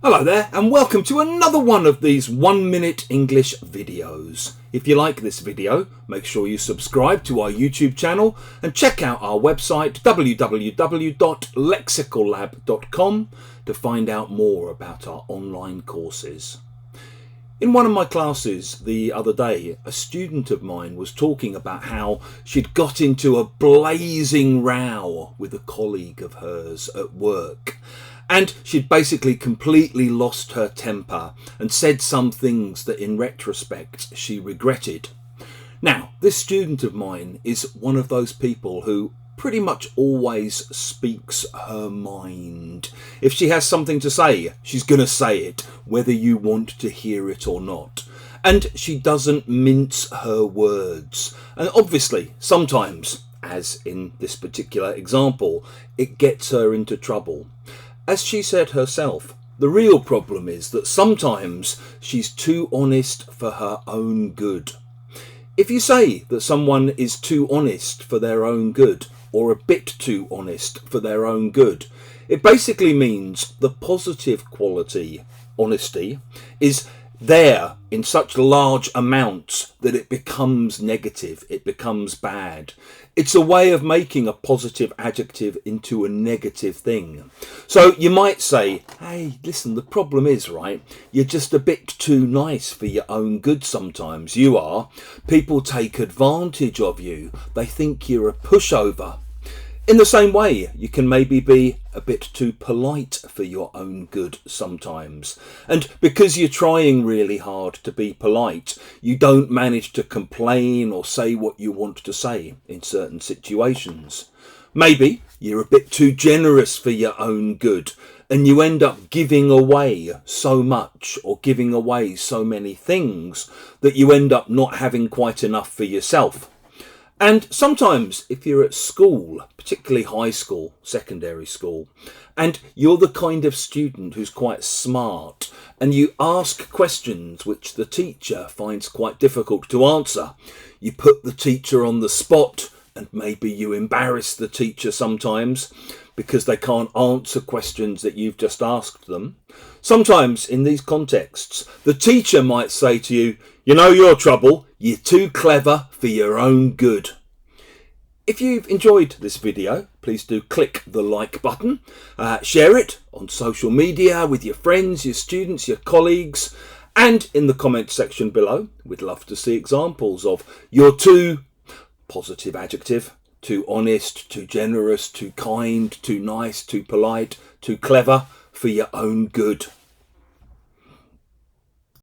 Hello there and welcome to another one of these 1-minute English videos. If you like this video, make sure you subscribe to our YouTube channel and check out our website www.lexicallab.com to find out more about our online courses. In one of my classes the other day, a student of mine was talking about how she'd got into a blazing row with a colleague of hers at work. And she'd basically completely lost her temper and said some things that in retrospect she regretted. Now, this student of mine is one of those people who pretty much always speaks her mind. If she has something to say, she's going to say it, whether you want to hear it or not. And she doesn't mince her words. And obviously, sometimes, as in this particular example, it gets her into trouble. As she said herself, the real problem is that sometimes she's too honest for her own good. If you say that someone is too honest for their own good, or a bit too honest for their own good, it basically means the positive quality, honesty, is there in such large amounts that it becomes negative, it becomes bad. It's a way of making a positive adjective into a negative thing. So you might say, hey, listen, the problem is, right, you're just a bit too nice for your own good sometimes. You are. People take advantage of you. They think you're a pushover. In the same way, you can maybe be a bit too polite for your own good sometimes. And because you're trying really hard to be polite, you don't manage to complain or say what you want to say in certain situations. Maybe you're a bit too generous for your own good and you end up giving away so much or giving away so many things that you end up not having quite enough for yourself. And sometimes if you're at school, particularly high school, secondary school, and you're the kind of student who's quite smart and you ask questions which the teacher finds quite difficult to answer, you put the teacher on the spot and maybe you embarrass the teacher sometimes because they can't answer questions that you've just asked them. Sometimes in these contexts, the teacher might say to you, you know your trouble, you're too clever for your own good. If you've enjoyed this video, please do click the like button, share it on social media with your friends, your students, your colleagues, and in the comment section below, we'd love to see examples of your too positive adjective, too honest, too generous, too kind, too nice, too polite, too clever for your own good.